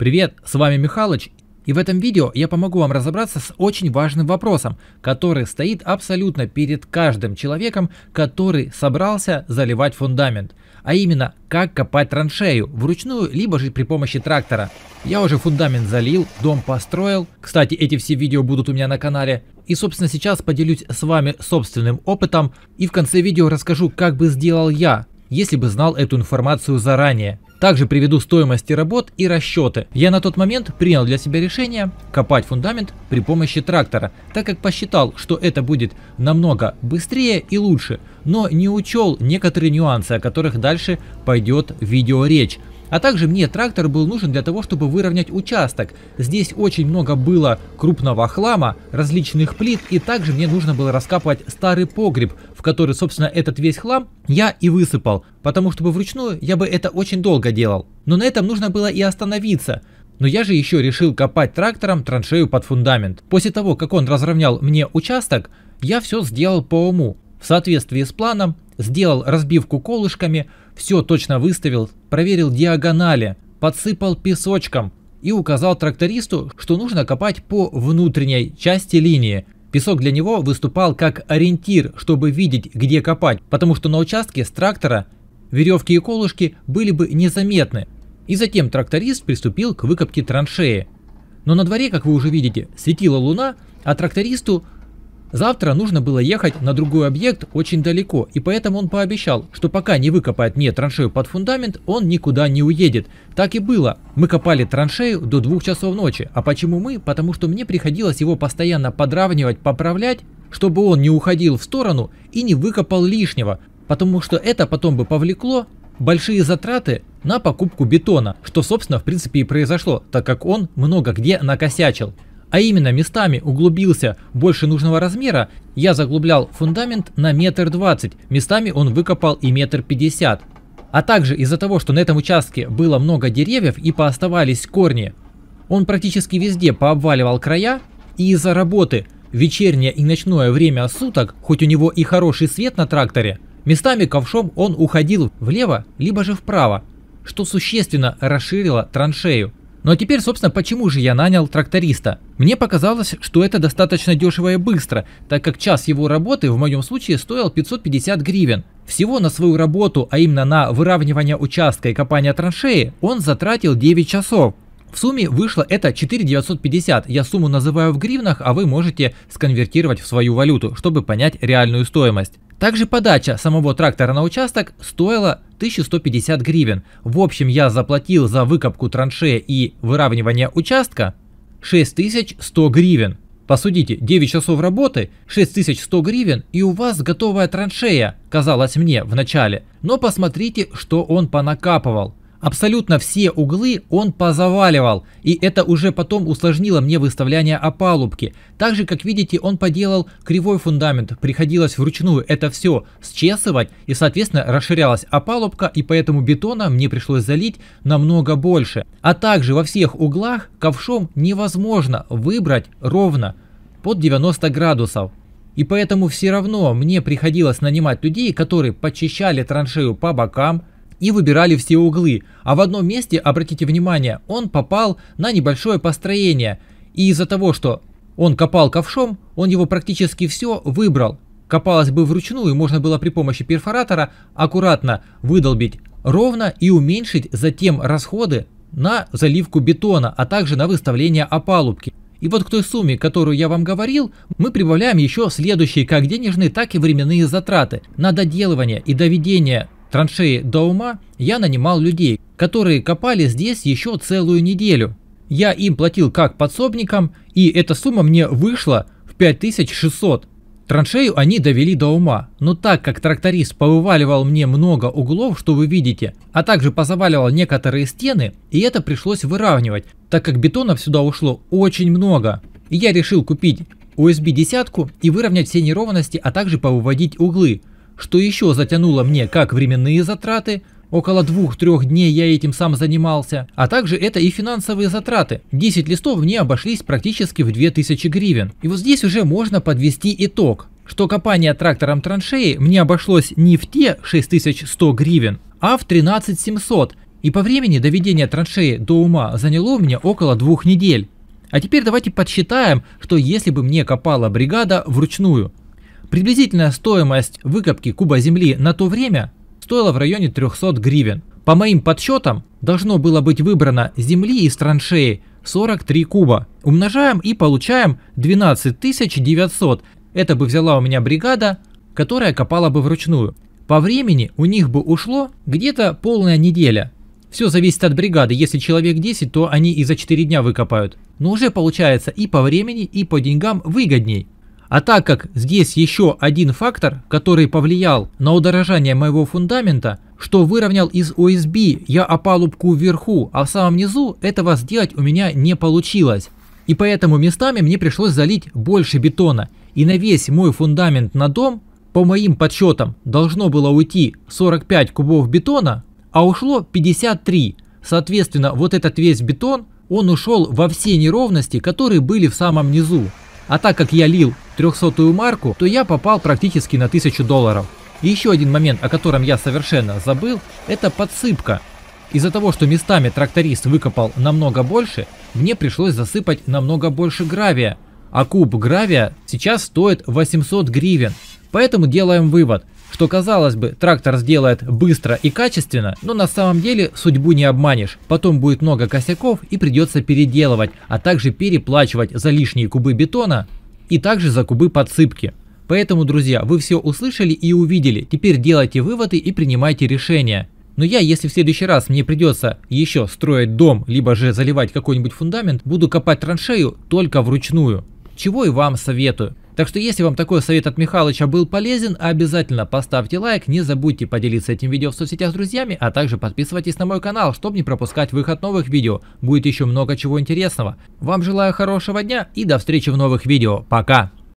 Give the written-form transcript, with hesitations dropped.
Привет, с вами Михалыч, и в этом видео я помогу вам разобраться с очень важным вопросом, который стоит абсолютно перед каждым человеком, который собрался заливать фундамент, а именно как копать траншею вручную, либо же при помощи трактора. Я уже фундамент залил, дом построил, кстати, эти все видео будут у меня на канале, и собственно сейчас поделюсь с вами собственным опытом и в конце видео расскажу, как бы сделал я, если бы знал эту информацию заранее. Также приведу стоимости работ и расчеты. Я на тот момент принял для себя решение копать фундамент при помощи трактора, так как посчитал, что это будет намного быстрее и лучше, но не учел некоторые нюансы, о которых дальше пойдет видеоречь. А также мне трактор был нужен для того, чтобы выровнять участок. Здесь очень много было крупного хлама, различных плит, и также мне нужно было раскапывать старый погреб, в который, собственно, этот весь хлам я и высыпал, потому что вручную я бы это очень долго делал. Но на этом нужно было и остановиться. Но я же еще решил копать трактором траншею под фундамент. После того, как он разровнял мне участок, я все сделал по уму. В соответствии с планом, сделал разбивку колышками, все точно выставил, проверил диагонали, подсыпал песочком и указал трактористу, что нужно копать по внутренней части линии. Песок для него выступал как ориентир, чтобы видеть, где копать, потому что на участке с трактора веревки и колышки были бы незаметны. И затем тракторист приступил к выкопке траншеи. Но на дворе, как вы уже видите, светила луна, а трактористу завтра нужно было ехать на другой объект очень далеко, и поэтому он пообещал, что пока не выкопает мне траншею под фундамент, он никуда не уедет. Так и было. Мы копали траншею до 2 часов ночи. А почему мы? Потому что мне приходилось его постоянно подравнивать, поправлять, чтобы он не уходил в сторону и не выкопал лишнего, потому что это потом бы повлекло большие затраты на покупку бетона, что собственно в принципе и произошло, так как он много где накосячил. А именно местами углубился больше нужного размера, я заглублял фундамент на 1,20 м, местами он выкопал и 1,50 м. А также из-за того, что на этом участке было много деревьев и пооставались корни, он практически везде пообваливал края, и из-за работы в вечернее и ночное время суток, хоть у него и хороший свет на тракторе, местами ковшом он уходил влево, либо же вправо, что существенно расширило траншею. Ну а теперь, собственно, почему же я нанял тракториста? Мне показалось, что это достаточно дешево и быстро, так как час его работы в моем случае стоил 550 гривен. Всего на свою работу, а именно на выравнивание участка и копание траншеи, он затратил 9 часов. В сумме вышло это 4950. Я сумму называю в гривнах, а вы можете сконвертировать в свою валюту, чтобы понять реальную стоимость. Также подача самого трактора на участок стоила 1150 гривен. В общем, я заплатил за выкопку траншеи и выравнивание участка 6100 гривен. Посудите, 9 часов работы, 6100 гривен, и у вас готовая траншея, казалось мне в начале. Но посмотрите, что он понакапывал. Абсолютно все углы он позаваливал, и это уже потом усложнило мне выставление опалубки. Также, как видите, он поделал кривой фундамент, приходилось вручную это все счесывать, и соответственно расширялась опалубка, и поэтому бетона мне пришлось залить намного больше. А также во всех углах ковшом невозможно выбрать ровно под 90 градусов. И поэтому все равно мне приходилось нанимать людей, которые почищали траншею по бокам и выбирали все углы, а в одном месте, обратите внимание, он попал на небольшое построение, и из-за того, что он копал ковшом, он его практически все выбрал. Копалось бы вручную, можно было при помощи перфоратора аккуратно выдолбить ровно и уменьшить затем расходы на заливку бетона, а также на выставление опалубки. И вот к той сумме, которую я вам говорил, мы прибавляем еще следующие как денежные, так и временные затраты. На доделывание и доведение траншеи до ума я нанимал людей, которые копали здесь еще целую неделю. Я им платил как подсобникам, и эта сумма мне вышла в 5600. Траншею они довели до ума, но так как тракторист повываливал мне много углов, что вы видите, а также позаваливал некоторые стены, и это пришлось выравнивать, так как бетона сюда ушло очень много. И я решил купить USB-10 и выровнять все неровности, а также повыводить углы. Что еще затянуло мне как временные затраты, около 2-3 дней я этим сам занимался, а также это и финансовые затраты. 10 листов мне обошлись практически в 2000 гривен. И вот здесь уже можно подвести итог, что копание трактором траншеи мне обошлось не в те 6100 гривен, а в 13 700. И по времени доведения траншеи до ума заняло у меня около 2 недель. А теперь давайте подсчитаем, что если бы мне копала бригада вручную. Приблизительная стоимость выкопки куба земли на то время стоила в районе 300 гривен. По моим подсчетам, должно было быть выбрано земли из траншеи 43 куба. Умножаем и получаем 12 900. Это бы взяла у меня бригада, которая копала бы вручную. По времени у них бы ушло где-то полная неделя. Все зависит от бригады. Если человек 10, то они и за 4 дня выкопают. Но уже получается и по времени, и по деньгам выгодней. А так как здесь еще один фактор, который повлиял на удорожание моего фундамента, что выровнял из ОСБ я опалубку вверху, а в самом низу этого сделать у меня не получилось. И поэтому местами мне пришлось залить больше бетона. И на весь мой фундамент на дом, по моим подсчетам, должно было уйти 45 кубов бетона, а ушло 53. Соответственно, вот этот весь бетон, он ушел во все неровности, которые были в самом низу. А так как я лил 300-ю марку, то я попал практически на $1000. И еще один момент, о котором я совершенно забыл, это подсыпка. Из-за того, что местами тракторист выкопал намного больше, мне пришлось засыпать намного больше гравия. А куб гравия сейчас стоит 800 гривен. Поэтому делаем вывод, что, казалось бы, трактор сделает быстро и качественно, но на самом деле судьбу не обманешь. Потом будет много косяков и придется переделывать, а также переплачивать за лишние кубы бетона и также за кубы подсыпки. Поэтому, друзья, вы все услышали и увидели. Теперь делайте выводы и принимайте решения. Но я, если в следующий раз мне придется еще строить дом, либо же заливать какой-нибудь фундамент, буду копать траншею только вручную. Чего и вам советую. Так что если вам такой совет от Михалыча был полезен, обязательно поставьте лайк, не забудьте поделиться этим видео в соцсетях с друзьями, а также подписывайтесь на мой канал, чтобы не пропускать выход новых видео. Будет еще много чего интересного. Вам желаю хорошего дня и до встречи в новых видео. Пока!